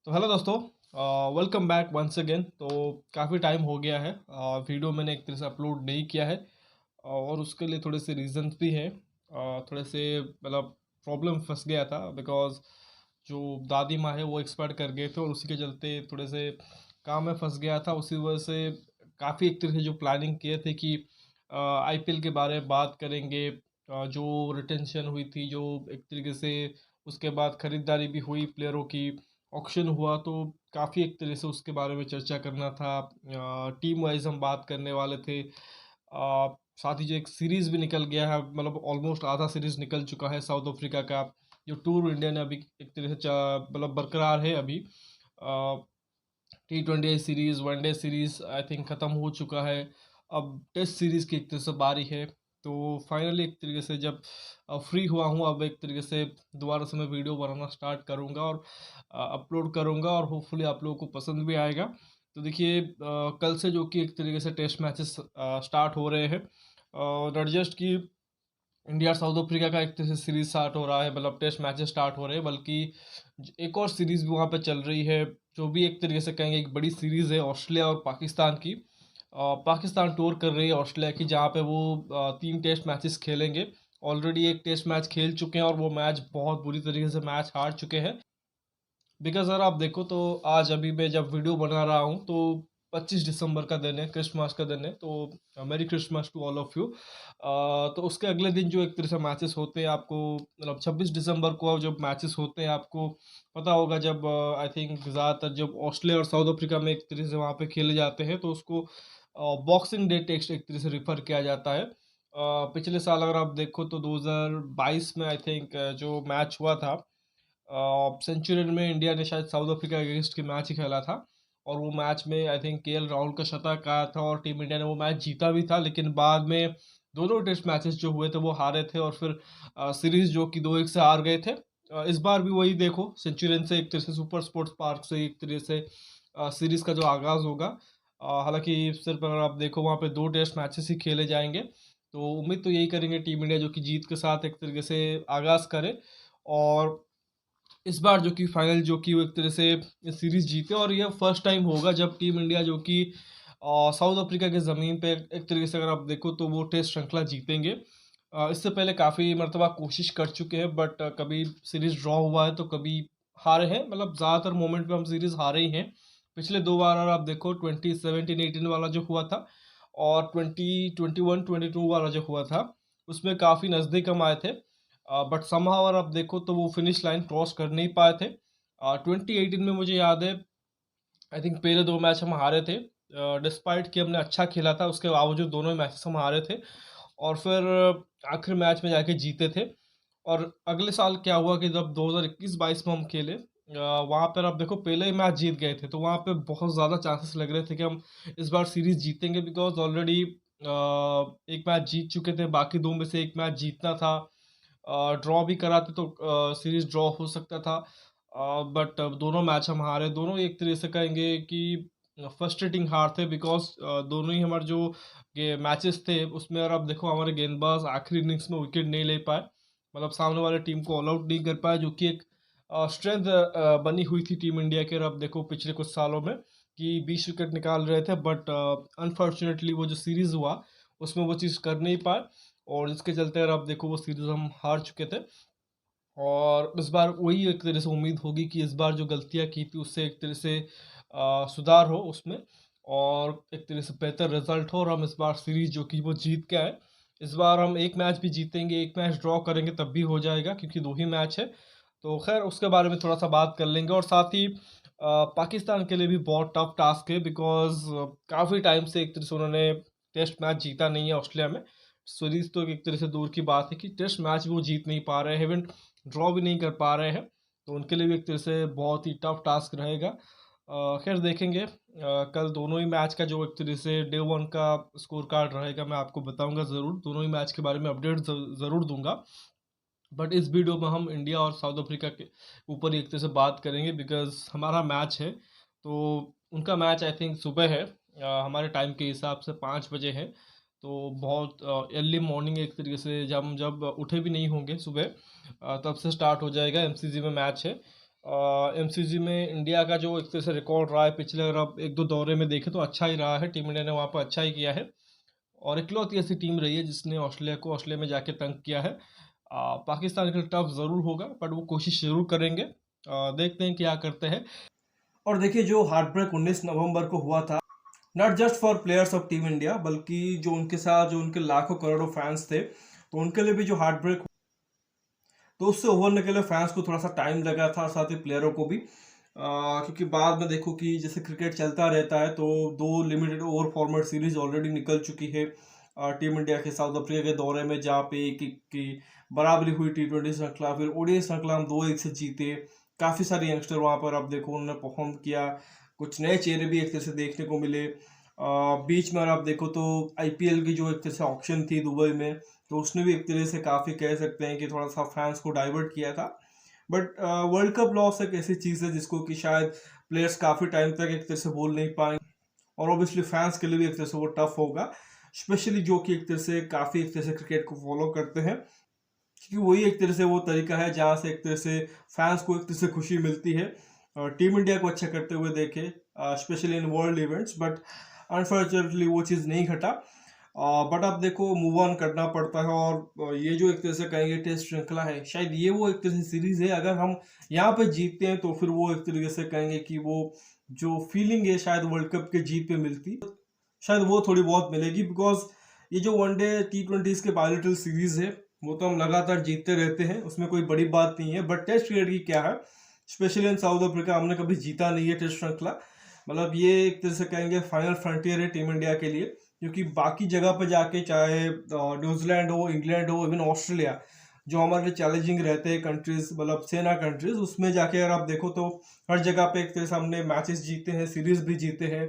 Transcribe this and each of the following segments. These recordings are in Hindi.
तो हेलो दोस्तों, वेलकम बैक वंस अगेन। तो काफ़ी टाइम हो गया है, वीडियो मैंने एक तरह से अपलोड नहीं किया है और उसके लिए थोड़े से रीजंस भी हैं। थोड़े से मतलब प्रॉब्लम फंस गया था बिकॉज जो दादी माँ है वो एक्सपायर कर गए थे और उसी के चलते थोड़े से काम में फंस गया था। उसी वजह से काफ़ी एक तरह से जो प्लानिंग किए थे कि आईपीएल के बारे में बात करेंगे, जो रिटेंशन हुई थी, जो एक तरीके से उसके बाद खरीदारी भी हुई प्लेयरों की, ऑक्शन हुआ, तो काफ़ी एक तरह से उसके बारे में चर्चा करना था। टीम वाइज हम बात करने वाले थे। साथ ही जो एक सीरीज़ भी निकल गया है, मतलब ऑलमोस्ट आधा सीरीज़ निकल चुका है साउथ अफ्रीका का। जो टूर इंडिया ने अभी एक तरह से मतलब बरकरार है अभी। T20 series, one day series I think ख़त्म हो चुका है। अब टेस्ट सीरीज़ की एक तरह से बारी है। तो फाइनली एक तरीके से जब फ्री हुआ हूँ, अब एक तरीके से दोबारा से मैं वीडियो बनाना स्टार्ट करूँगा और अपलोड करूँगा और होपफुली आप लोगों को पसंद भी आएगा। तो देखिए, कल से जो कि एक तरीके से टेस्ट मैचेस स्टार्ट हो रहे हैं। नॉट जस्ट कि इंडिया साउथ अफ्रीका का एक तरह से सीरीज स्टार्ट हो रहा है, मतलब टेस्ट मैचेस स्टार्ट हो रहे हैं, बल्कि एक और सीरीज भी वहाँ पे चल रही है, जो भी एक तरीके से कहेंगे एक बड़ी सीरीज है ऑस्ट्रेलिया और पाकिस्तान की। पाकिस्तान टूर कर रही है ऑस्ट्रेलिया की, जहाँ पे वो 3 टेस्ट मैचेस खेलेंगे। ऑलरेडी एक टेस्ट मैच खेल चुके हैं और वो मैच बहुत बुरी तरीके से मैच हार चुके हैं। बिकॉज अगर आप देखो तो आज अभी मैं जब वीडियो बना रहा हूँ तो 25 दिसंबर का दिन है, क्रिसमस का दिन है। तो मेरी Christmas to all of you. तो उसके अगले दिन जो एक तरह से मैचेस होते हैं आपको, मतलब 26 दिसंबर को जब मैचेस होते हैं आपको पता होगा, जब आई थिंक ज़्यादातर जब ऑस्ट्रेलिया और साउथ अफ्रीका में एक तरह से वहाँ पे खेले जाते हैं तो उसको बॉक्सिंग डे टेस्ट एक तरह से रिफर किया जाता है। पिछले साल अगर आप देखो तो 2022 में आई थिंक जो मैच हुआ था सेंचुरियन में, इंडिया ने शायद साउथ अफ्रीका के अगेंस्ट के मैच ही खेला था और वो मैच में आई थिंक केएल राहुल का शतक आया था और टीम इंडिया ने वो मैच जीता भी था। लेकिन बाद में दोनों टेस्ट मैचेस जो हुए थे वो हारे थे और फिर सीरीज जो कि 2-1 से हार गए थे। इस बार भी वही देखो, सेंचुरियन से एक तरह से सुपर स्पोर्ट्स पार्क से एक तरह से सीरीज का जो आगाज होगा। हालांकि सिर्फ अगर आप देखो वहाँ पे 2 टेस्ट मैचेस ही खेले जाएंगे, तो उम्मीद तो यही करेंगे टीम इंडिया जो कि जीत के साथ एक तरीके से आगाज करे और इस बार जो कि फाइनल जो कि वो एक तरह से सीरीज जीते। और ये फर्स्ट टाइम होगा जब टीम इंडिया जो कि साउथ अफ्रीका के ज़मीन पे एक तरीके से अगर आप देखो तो वो टेस्ट श्रृंखला जीतेंगे। इससे पहले काफ़ी मरतबा कोशिश कर चुके हैं, बट कभी सीरीज ड्रॉ हुआ है तो कभी हारे हैं, मतलब ज़्यादातर मोमेंट पे हम सीरीज हारे ही हैं। पिछले 2 बार अगर आप देखो 2017-18 वाला जो हुआ था और 2021-22 वाला जो हुआ था, उसमें काफ़ी नज़दीक हम आए थे। बट समहाउ अगर आप देखो तो वो फिनिश लाइन क्रॉस कर नहीं पाए थे। 2018 में मुझे याद है, आई थिंक पहले 2 मैच हम हारे थे, डिस्पाइट कि हमने अच्छा खेला था उसके बावजूद दोनों ही मैचेस हम हारे थे और फिर आखिर मैच में जाके जीते थे। और अगले साल क्या हुआ कि जब 2021-22 में हम खेले, वहाँ पर आप देखो पहले ही मैच जीत गए थे, तो वहाँ पे बहुत ज़्यादा चांसेस लग रहे थे कि हम इस बार सीरीज जीतेंगे बिकॉज ऑलरेडी एक मैच जीत चुके थे, बाकी 2 में से एक मैच जीतना था। ड्रॉ भी कराते तो सीरीज ड्रॉ हो सकता था, बट दोनों मैच हम हारे। दोनों एक तरह से कहेंगे कि फ्रस्ट्रेटिंग हार थे बिकॉज दोनों ही हमारे जो ये मैचेस थे उसमें अगर आप देखो हमारे गेंदबाज आखिरी इनिंग्स में विकेट नहीं ले पाए, मतलब सामने वाले टीम को ऑल आउट नहीं कर पाए, जो कि एक स्ट्रेंथ बनी हुई थी टीम इंडिया के। और आप देखो पिछले कुछ सालों में कि 20 विकेट निकाल रहे थे, बट अनफॉर्चुनेटली वो जो सीरीज हुआ उसमें वो चीज़ कर नहीं पाए और जिसके चलते अगर आप देखो वो सीरीज हम हार चुके थे। और इस बार वही एक तरह से उम्मीद होगी कि इस बार जो गलतियाँ की थी उससे एक तरह से सुधार हो उसमें और एक तरह से बेहतर रिजल्ट हो और हम इस बार सीरीज जो कि वो जीत के आए। इस बार हम एक मैच भी जीतेंगे, एक मैच ड्रॉ करेंगे तब भी हो जाएगा क्योंकि 2 ही मैच है। तो खैर उसके बारे में थोड़ा सा बात कर लेंगे और साथ ही पाकिस्तान के लिए भी बहुत टफ टास्क है बिकॉज काफ़ी टाइम से एक तरह से उन्होंने टेस्ट मैच जीता नहीं है ऑस्ट्रेलिया में। सीरीज तो एक तरह से दूर की बात है कि टेस्ट मैच भी वो जीत नहीं पा रहे हैं, इवन ड्रॉ भी नहीं कर पा रहे हैं। तो उनके लिए भी एक तरह से बहुत ही टफ टास्क रहेगा। खैर देखेंगे, कल दोनों ही मैच का जो एक तरह से डे वन का स्कोर कार्ड रहेगा मैं आपको बताऊंगा ज़रूर, दोनों ही मैच के बारे में अपडेट ज़रूर दूंगा। बट इस वीडियो में हम इंडिया और साउथ अफ्रीका के ऊपर ही एक तरह से बात करेंगे बिकॉज हमारा मैच है, तो उनका मैच आई थिंक सुबह है, हमारे टाइम के हिसाब से 5 बजे है। तो बहुत अर्ली मॉर्निंग एक तरीके से जब हम जब उठे भी नहीं होंगे सुबह, तब से स्टार्ट हो जाएगा। एमसीजी में मैच है। एमसीजी में इंडिया का जो एक तरह से रिकॉर्ड रहा है पिछले, अगर आप एक दो दौरे में देखें तो अच्छा ही रहा है, टीम इंडिया ने वहाँ पर अच्छा ही किया है और इकलौती ऐसी टीम रही है जिसने ऑस्ट्रेलिया में जाके तंग किया है। पाकिस्तान के लिए टफ ज़रूर होगा बट वो कोशिश ज़रूर करेंगे। देखते हैं क्या करते हैं। और देखिए, जो हार्ट ब्रेक 19 नवंबर को हुआ था, not just for players of team India बल्कि जो उनके साथ जो उनके लाखों करोड़ों फैंस थे, तो उनके लिए भी जो हार्ट ब्रेक, तो उससे उभरने के लिए फैंस को थोड़ा सा टाइम लगा था, साथ ही प्लेयरों को भी। क्योंकि बाद में देखो कि जैसे क्रिकेट चलता रहता है तो दो limited over format series already निकल चुकी है टीम इंडिया के साउथ अफ्रीका के दौरे में, जहाँ पे एक एक की बराबरी हुई T20 श्रृंखला, फिर ओडीआई श्रृंखला हम 2-1 से जीते। काफ़ी सारे यंगस्टर वहाँ पर आप देखो उन्होंने परफॉर्म किया, कुछ नए चेहरे भी एक तरह से देखने को मिले। बीच में अगर आप देखो तो आईपीएल की जो एक तरह से ऑक्शन थी दुबई में, तो उसने भी एक तरह से काफ़ी कह सकते हैं कि थोड़ा सा फैंस को डाइवर्ट किया था। बट वर्ल्ड कप लॉस एक ऐसी चीज़ है जिसको कि शायद प्लेयर्स काफ़ी टाइम तक एक तरह से बोल नहीं पाएंगे और ऑब्वियसली फैंस के लिए भी एक तरह से वो टफ होगा, स्पेशली जो कि एक तरह से काफ़ी एक तरह से क्रिकेट को फॉलो करते हैं, क्योंकि वही एक तरह से वो तरीका है जहाँ से एक तरह से फैंस को एक तरह से खुशी मिलती है टीम इंडिया को अच्छा करते हुए देखे, specially in world events. But unfortunately वो चीज़ नहीं घटा। बट अब देखो मूव ऑन करना पड़ता है और ये जो एक तरह से कहेंगे टेस्ट श्रृंखला है, शायद ये वो एक तरह से सीरीज है, अगर हम यहाँ पे जीतते हैं तो फिर वो एक तरीके से कहेंगे कि वो जो फीलिंग है शायद वर्ल्ड कप के जीत पे मिलती, शायद वो थोड़ी बहुत मिलेगी। बिकॉज ये जो वनडे T20s के बायोलिटल सीरीज है वो तो हम लगातार जीतते रहते हैं, उसमें कोई बड़ी बात नहीं है। बट टेस्ट क्रिकेट की क्या है, स्पेशली इन साउथ अफ्रीका हमने कभी जीता नहीं है टेस्ट श्रृंखला। मतलब ये एक तरह से कहेंगे फाइनल फ्रंटियर है टीम इंडिया के लिए, क्योंकि बाकी जगह पर जाके चाहे न्यूजीलैंड हो, इंग्लैंड हो, इवन ऑस्ट्रेलिया, जो हमारे लिए चैलेंजिंग रहते हैं कंट्रीज, मतलब सेना कंट्रीज, उसमें जाके अगर आप देखो तो हर जगह पे एक तरह से हमने मैचेस जीते हैं, सीरीज भी जीते हैं।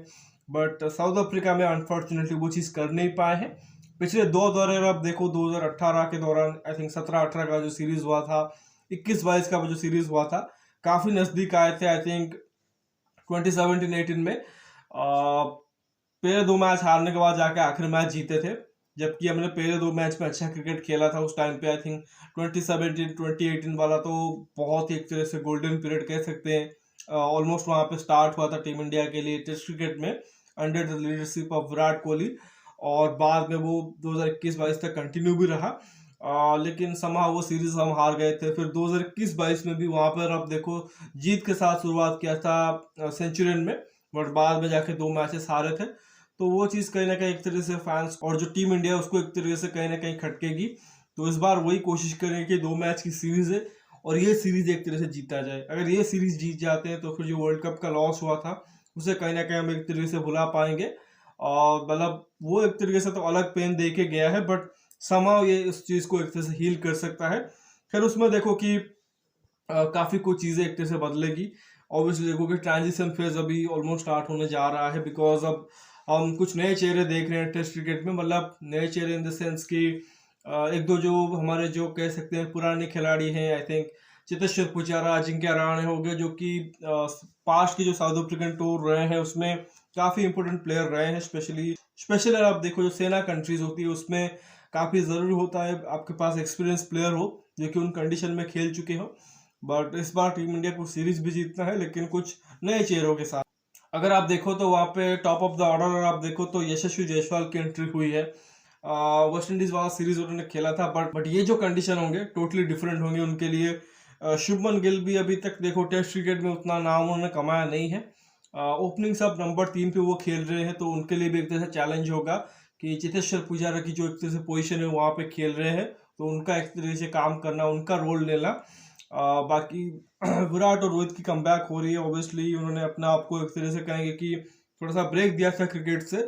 बट साउथ अफ्रीका में अनफॉर्चुनेटली वो चीज़ कर नहीं पाए हैं। पिछले दो दौरे अगर आप देखो 2018 के दौरान, आई थिंक 17-18 का जो सीरीज हुआ था, 21-22 का वो जो सीरीज हुआ था, काफ़ी नज़दीक आए थे। आई थिंक 2017-18 में पहले दो मैच हारने के बाद जाके आखिर मैच जीते थे, जबकि हमने पहले दो मैच में अच्छा क्रिकेट खेला था उस टाइम पे। आई थिंक 2017-2018 वाला तो बहुत ही एक तरह से गोल्डन पीरियड कह सकते हैं। ऑलमोस्ट वहाँ पे स्टार्ट हुआ था टीम इंडिया के लिए टेस्ट क्रिकेट में under the leadership of Virat Kohli, और बाद में वो 2021-22 तक कंटिन्यू भी रहा। लेकिन समहा वो सीरीज हम हार गए थे। फिर 2021-22 में भी वहाँ पर आप देखो जीत के साथ शुरुआत किया था सेंचुरियन में, बट बाद में जाके दो मैचेस हारे थे। तो वो चीज़ कहीं ना कहीं एक तरीके से फैंस और जो टीम इंडिया है उसको एक तरीके से कहीं ना कहीं खटकेगी। तो इस बार वही कोशिश करेंगे कि दो मैच की सीरीज है और ये सीरीज एक तरह से जीता जाए। अगर ये सीरीज जीत जाते हैं तो फिर जो वर्ल्ड कप का लॉस हुआ था उसे कहीं ना कहीं हम एक तरीके से भुला पाएंगे। और मतलब वो एक तरीके से तो अलग पेन दे के गया है, बट समाव ये इस चीज़ को एक तरह से हील कर सकता है। फिर उसमें देखो कि काफ़ी कुछ चीज़ें एक तरह से बदलेगी। ऑब्वियसली देखो कि ट्रांजिशन फेज अभी ऑलमोस्ट स्टार्ट होने जा रहा है, बिकॉज अब हम कुछ नए चेहरे देख रहे हैं टेस्ट क्रिकेट में। मतलब नए चेहरे इन द सेंस कि एक दो जो हमारे जो कह सकते हैं पुराने खिलाड़ी हैं, आई थिंक चेतेश्वर पुजारा, अजिंक्य रहाणे हो गए, जो कि पास्ट के जो साउथ अफ्रीकन टूर रहे हैं उसमें काफ़ी इंपॉर्टेंट प्लेयर रहे हैं। स्पेशली अगर आप देखो जो सेना कंट्रीज होती है उसमें काफ़ी ज़रूरी होता है आपके पास एक्सपीरियंस प्लेयर हो जो कि उन कंडीशन में खेल चुके हो। बट इस बार टीम इंडिया को सीरीज भी जीतना है, लेकिन कुछ नए चेहरों के साथ। अगर आप देखो तो वहाँ पे टॉप ऑफ द ऑर्डर अगर आप देखो तो यशस्वी जायसवाल की एंट्री हुई है। वेस्ट इंडीज वाला सीरीज उन्होंने खेला था, बट ये जो कंडीशन होंगे टोटली डिफरेंट होंगे उनके लिए। शुभमन गिल भी अभी तक देखो टेस्ट क्रिकेट में उतना नाम उन्होंने कमाया नहीं है। ओपनिंग सब नंबर 3 पे वो खेल रहे हैं, तो उनके लिए भी एक तरह से चैलेंज होगा कि चेतेश्वर पुजारा की जो एक तरह से पोजीशन है वहाँ पे खेल रहे हैं, तो उनका एक तरह से काम करना, उनका रोल लेना। बाकी विराट और रोहित की कमबैक हो रही है। ऑब्वियसली उन्होंने अपना आपको एक तरह से कहेंगे कि थोड़ा सा ब्रेक दिया था क्रिकेट से।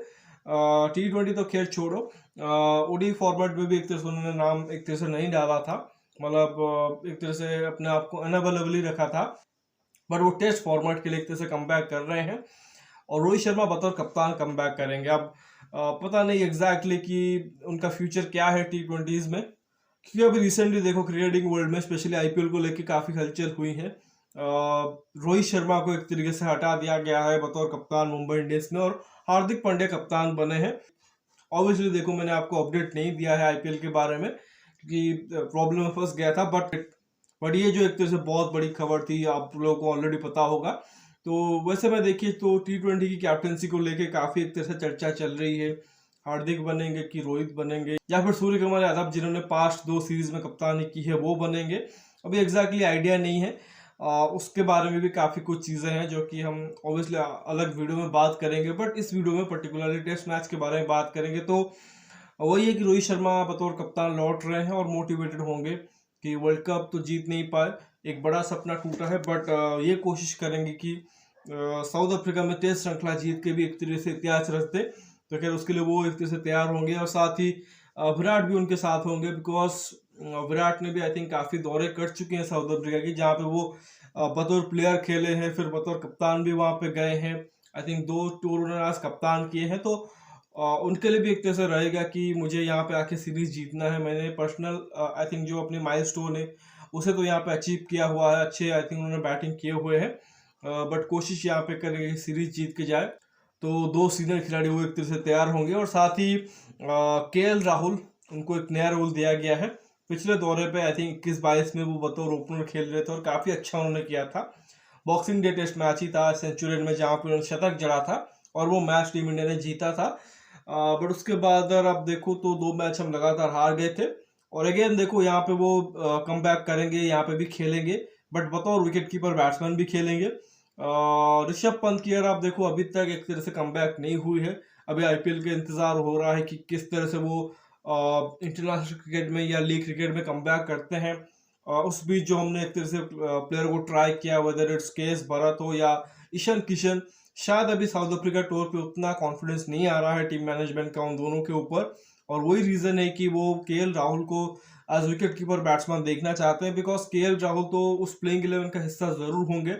T20 तो खैर छोड़ो, ओडी फॉर्मेट में भी एक तरह से उन्होंने नाम एक तरह से नहीं डाला था, मतलब एक तरह से अपने आप को अनअवेलेबल ही रखा था। बट वो टेस्ट फॉर्मेट के लिए एक तरह से कमबैक कर रहे हैं और रोहित शर्मा बतौर कप्तान कमबैक करेंगे। अब पता नहीं एग्जैक्टली कि उनका फ्यूचर क्या है T20s में, क्योंकि अभी रिसेंटली देखो क्रिकेटिंग वर्ल्ड में स्पेशली आईपीएल को लेकर काफ़ी हलचल हुई है। रोहित शर्मा को एक तरीके से हटा दिया गया है बतौर कप्तान मुंबई इंडियंस में और हार्दिक पांड्या कप्तान बने हैं। ऑब्वियसली देखो मैंने आपको अपडेट नहीं दिया है आईपीएल के बारे में क्योंकि प्रॉब्लम में फंस गया था, बट बट ये जो एक तरह से बहुत बड़ी खबर थी, आप लोगों को ऑलरेडी पता होगा। तो वैसे मैं देखिए तो T20 की कैप्टनसी को लेके काफ़ी एक तरह से चर्चा चल रही है। हार्दिक बनेंगे कि रोहित बनेंगे या फिर सूर्य कुमार यादव जिन्होंने पास्ट 2 सीरीज में कप्तानी की है वो बनेंगे, अभी एग्जैक्टली आइडिया नहीं है। उसके बारे में भी काफ़ी कुछ चीज़ें हैं जो कि हम ऑब्वियसली अलग वीडियो में बात करेंगे, बट इस वीडियो में पर्टिकुलरली टेस्ट मैच के बारे में बात करेंगे। तो वही है कि रोहित शर्मा बतौर कप्तान लौट रहे हैं और मोटिवेटेड होंगे कि वर्ल्ड कप तो जीत नहीं पाए, एक बड़ा सपना टूटा है, बट ये कोशिश करेंगे कि साउथ अफ्रीका में टेस्ट श्रृंखला जीत के भी एक तरह से इतिहास रच दे। तो खैर उसके लिए वो एक तरह से तैयार होंगे और साथ ही विराट भी उनके साथ होंगे, बिकॉज विराट ने भी आई थिंक काफ़ी दौरे कर चुके हैं साउथ अफ्रीका की, जहाँ पे वो बतौर प्लेयर खेले हैं, फिर बतौर कप्तान भी वहाँ पे गए हैं। आई थिंक 2 टूर उन्होंने आज कप्तान किए हैं, तो उनके लिए भी एक तरह से रहेगा कि मुझे यहाँ पे आके सीरीज जीतना है। मैंने पर्सनल आई थिंक जो अपने माइलस्टोन है उसे तो यहाँ पे अचीव किया हुआ है, अच्छे आई थिंक उन्होंने बैटिंग किए हुए हैं, बट कोशिश यहाँ पे करेंगे सीरीज जीत के जाए। तो 2 सीनियर खिलाड़ी वो एक तरह से तैयार होंगे और साथ ही KL राहुल, उनको एक नया रोल दिया गया है। पिछले दौरे पे आई थिंक 21-22 में वो बतौर ओपनर खेल रहे थे और काफ़ी अच्छा उन्होंने किया था। बॉक्सिंग डे टेस्ट मैच ही था सेंचुरियन में, जहाँ पे उन्होंने शतक जड़ा था और वो मैच टीम इंडिया ने जीता था। बट उसके बाद अगर आप देखो तो 2 मैच हम लगातार हार गए थे, और अगेन देखो यहाँ पे वो कम बैक करेंगे, यहाँ पे भी खेलेंगे, बट बतौर विकेट कीपर बैट्समैन भी खेलेंगे। ऋषभ पंत की अगर आप देखो अभी तक एक तरह से कम बैक नहीं हुई है, अभी IPL का इंतजार हो रहा है कि किस तरह से वो इंटरनेशनल क्रिकेट में या लीग क्रिकेट में कम बैक करते हैं। उस बीच जो हमने एक तरह से प्लेयर को ट्राई किया, वेदर इट्स केस भरत हो या ईशान किशन, शायद अभी साउथ अफ्रीका टूर पे उतना कॉन्फिडेंस नहीं आ रहा है टीम मैनेजमेंट का उन दोनों के ऊपर, और वही रीज़न है कि वो KL राहुल को एज विकेट कीपर बैट्समैन देखना चाहते हैं, बिकॉज KL राहुल तो उस प्लेइंग 11 का हिस्सा ज़रूर होंगे।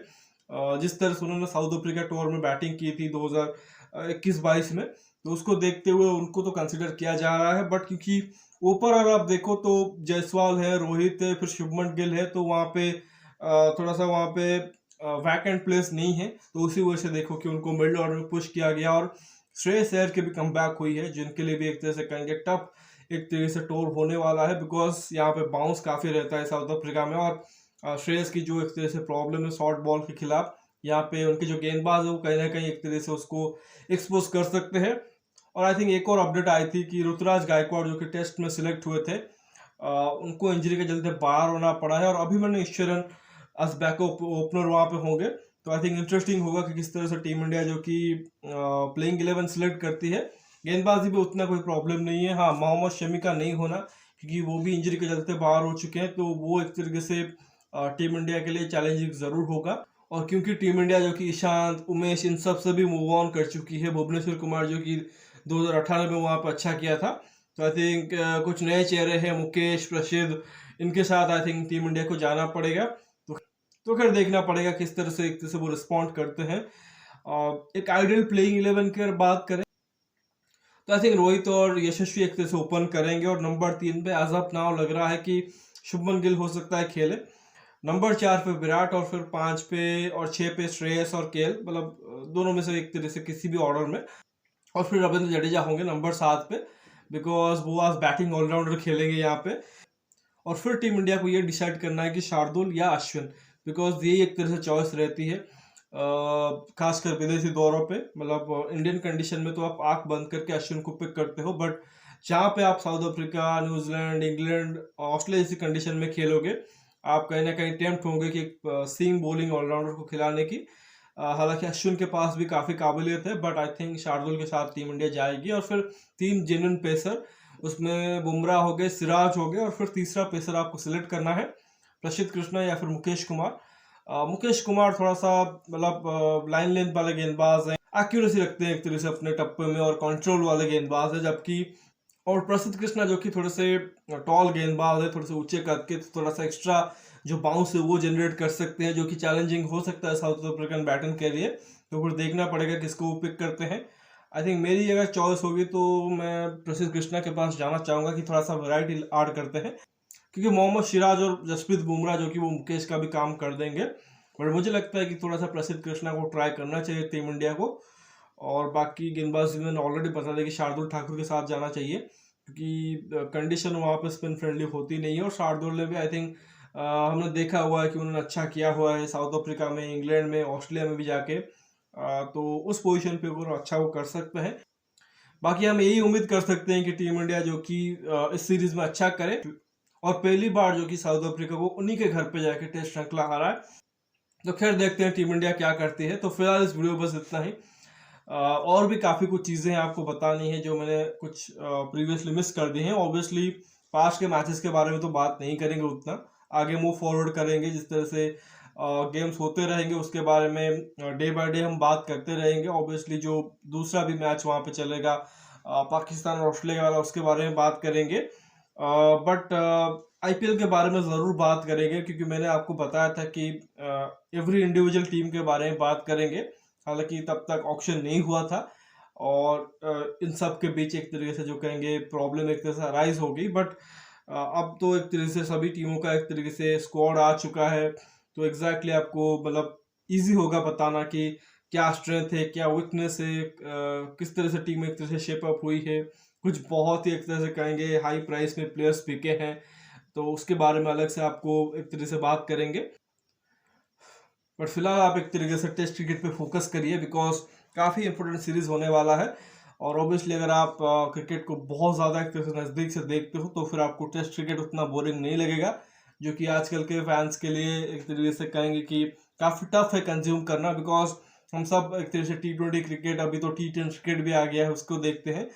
जिस तरह से उन्होंने साउथ अफ्रीका टूर में बैटिंग की थी 2021-22 में, तो उसको देखते हुए उनको तो कंसिडर किया जा रहा है। बट क्योंकि ऊपर अगर आप देखो तो जायसवाल है, रोहित है, फिर शुभमन गिल है, तो वहाँ पे थोड़ा सा वहाँ पे वैकेंट प्लेस नहीं है, तो उसी वजह से देखो कि उनको मिडिल ऑर्डर में पुश किया गया। और श्रेयस अय्यर की भी कमबैक हुई है, जिनके लिए भी एक तरह से कहेंगे टफ एक तरह से टूर होने वाला है, बिकॉज यहाँ पे बाउंस काफ़ी रहता है साउथ अफ्रीका में, और श्रेयस की जो एक तरह से प्रॉब्लम है शॉर्ट बॉल के खिलाफ, यहाँ पे उनके जो गेंदबाज है वो कहीं ना कहीं एक तरह से उसको एक्सपोज कर सकते हैं। और आई थिंक एक और अपडेट आई थी कि ऋतुराज गायकवाड़ जो कि टेस्ट में सिलेक्ट हुए थे, उनको इंजरी के चलते बाहर होना पड़ा है, और Abhimanyu Easwaran as backup opener वहाँ पे होंगे। तो आई थिंक इंटरेस्टिंग होगा कि किस तरह से टीम इंडिया जो कि प्लेइंग 11 सिलेक्ट करती है। गेंदबाजी भी उतना कोई प्रॉब्लम नहीं है, हाँ मोहम्मद शमी का नहीं होना, क्योंकि वो भी इंजरी के चलते बाहर हो चुके हैं, तो वो एक तरीके से टीम इंडिया के लिए चैलेंजिंग ज़रूर होगा। और क्योंकि टीम इंडिया जो कि ईशांत, उमेश, इन सब से भी मूव ऑन कर चुकी है, भुवनेश्वर कुमार जो कि 2018 में वहाँ पर अच्छा किया था, तो आई थिंक कुछ नए चेहरे हैं, मुकेश, प्रसिद्ध, इनके साथ आई थिंक टीम इंडिया को जाना पड़ेगा। तो खैर देखना पड़ेगा किस तरह से एक तरह से वो रिस्पॉन्ड करते हैं। एक आइडियल प्लेइंग 11 की अगर बात करें तो आई थिंक रोहित और यशस्वी एक तरह से ओपन करेंगे, और नंबर 3 पे एज ऑफ नाउ लग रहा है कि शुभमन गिल हो सकता है खेले, नंबर 4 पे विराट, और फिर 5 पे और 6 पे श्रेयस और KL, मतलब दोनों में से एक तरह से किसी भी ऑर्डर में, और फिर रविंद्र जडेजा होंगे नंबर 7 पे, बिकॉज वो आज बैटिंग ऑलराउंडर खेलेंगे यहाँ पे। और फिर टीम इंडिया को ये डिसाइड करना है कि शार्दुल या अश्विन, बिकॉज ये एक तरह से चॉइस रहती है खासकर विदेशी दौरों पे, मतलब इंडियन कंडीशन में तो आप आंख बंद करके अश्विन को पिक करते हो, बट जहाँ पे आप south Africa, New Zealand, England, Australia जैसी कंडीशन में खेलोगे, आप कहीं ना कहीं टेम्प्ट होंगे कि सीम बॉलिंग ऑलराउंडर को खिलाने की। हालांकि अश्विन के पास भी काफ़ी काबिलियत है, बट आई थिंक शार्दुल के साथ टीम इंडिया जाएगी। और फिर 3 जेन्युइन पेसर, उसमें बुमराह हो गए, सिराज हो गए, और फिर तीसरा पेसर आपको सिलेक्ट करना है प्रसिद्ध कृष्णा या फिर मुकेश कुमार। मुकेश कुमार थोड़ा सा मतलब लाइन लेंथ वाले गेंदबाज हैं, एक्यूरेसी रखते हैं एक तरह से अपने टप्पे में, और कंट्रोल वाले गेंदबाज है, जबकि और प्रसिद्ध कृष्णा जो कि थोड़े से टॉल गेंदबाज है, थोड़े से ऊंचे कद के, तो थोड़ा सा एक्स्ट्रा जो बाउंस है वो जनरेट कर सकते हैं, जो कि चैलेंजिंग हो सकता है साउथ अफ्रीकन बैटिंग के लिए। तो फिर देखना पड़ेगा किसको वो पिक करते हैं। आई थिंक मेरी अगर चॉइस होगी तो मैं प्रसिद्ध कृष्णा के पास जाना चाहूँगा कि थोड़ा सा वैरायटी ऐड करते हैं, क्योंकि मोहम्मद सिराज और जसप्रीत बुमराह जो कि वो मुकेश का भी काम कर देंगे, बट मुझे लगता है कि थोड़ा सा प्रसिद्ध कृष्णा को ट्राई करना चाहिए टीम इंडिया को। और बाकी गेंदबाजी मैंने ऑलरेडी बता दिया कि शार्दुल ठाकुर के साथ जाना चाहिए, क्योंकि कंडीशन वहाँ पे स्पिन फ्रेंडली होती नहीं है, और शार्दुल ने भी आई थिंक हमने देखा हुआ है कि उन्होंने अच्छा किया हुआ है साउथ अफ्रीका में, इंग्लैंड में, ऑस्ट्रेलिया में भी जाके। तो उस पोजीशन पे वो अच्छा वो कर सकते हैं। बाकी हम यही उम्मीद कर सकते हैं कि टीम इंडिया जो कि इस सीरीज में अच्छा करे, और पहली बार जो कि साउथ अफ्रीका को उन्हीं के घर पे जाके टेस्ट श्रृंखला हारा है। तो खैर देखते हैं टीम इंडिया क्या करती है। तो फिलहाल इस वीडियो बस इतना ही। और भी काफ़ी कुछ चीज़ें आपको बतानी है जो मैंने कुछ प्रीवियसली मिस कर दी हैं। ऑब्वियसली पास्ट के मैचेस के बारे में तो बात नहीं करेंगे उतना, आगे मूव फॉरवर्ड करेंगे। जिस तरह से गेम्स होते रहेंगे उसके बारे में डे बाय डे हम बात करते रहेंगे। ऑब्वियसली जो दूसरा भी मैच वहाँ पे चलेगा पाकिस्तान और ऑस्ट्रेलिया वाला, उसके बारे में बात करेंगे। बट आईपीएल के बारे में ज़रूर बात करेंगे, क्योंकि मैंने आपको बताया था कि एवरी इंडिविजुअल टीम के बारे में बात करेंगे। हालांकि तब तक ऑक्शन नहीं हुआ था, और इन सब के बीच एक तरीके से जो कहेंगे प्रॉब्लम एक तरह से राइज हो गई। बट अब तो एक तरीके से सभी टीमों का एक तरीके से स्क्वाड आ चुका है। तो एग्जैक्टली आपको मतलब ईजी होगा बताना कि क्या स्ट्रेंथ है, क्या वीकनेस है, किस तरह से टीम एक तरह से शेप अप हुई है। कुछ बहुत ही एक तरह से कहेंगे हाई प्राइस में प्लेयर्स बिके हैं, तो उसके बारे में अलग से आपको एक तरह से बात करेंगे। बट फिलहाल आप एक तरीके से टेस्ट क्रिकेट पे फोकस करिए, बिकॉज काफ़ी इंपॉर्टेंट सीरीज होने वाला है। और ऑब्वियसली अगर आप क्रिकेट को बहुत ज़्यादा एक तरह से नज़दीक से देखते हो तो फिर आपको टेस्ट क्रिकेट उतना बोरिंग नहीं लगेगा, जो कि आजकल के फैंस के लिए एक तरीके से कहेंगे कि काफ़ी टफ है कंज्यूम करना। बिकॉज हम सब एक तरह से T20 क्रिकेट, अभी तो T10 क्रिकेट भी आ गया है, उसको देखते हैं।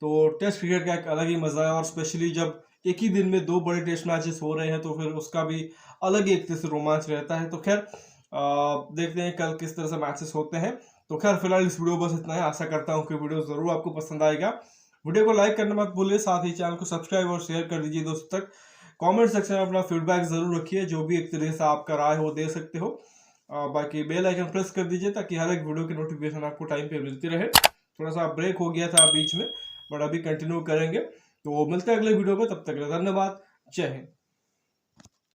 तो टेस्ट क्रिकेट का एक अलग ही मज़ा है, और स्पेशली जब एक ही दिन में 2 बड़े टेस्ट मैचेस हो रहे हैं तो फिर उसका भी अलग ही एक तरह से रोमांच रहता है। तो खैर देखते हैं कल किस तरह से मैचेस होते हैं। तो खैर फिलहाल इस वीडियो बस इतना है। आशा करता हूँ कि वीडियो ज़रूर आपको पसंद आएगा। वीडियो को लाइक करना मत भूलिए, साथ ही चैनल को सब्सक्राइब और शेयर कर दीजिए दोस्तों तक। कमेंट सेक्शन में अपना फीडबैक ज़रूर रखिए, जो भी एक तरीके से आपका राय हो दे सकते हो। बाकी बेल आइकन प्रेस कर दीजिए ताकि हर एक वीडियो की नोटिफिकेशन आपको टाइम पे मिलती रहे। थोड़ा सा ब्रेक हो गया था बीच में, बट अभी कंटिन्यू करेंगे। तो मिलते हैं अगले वीडियो में, तब तक के लिए धन्यवाद। जय हिंद।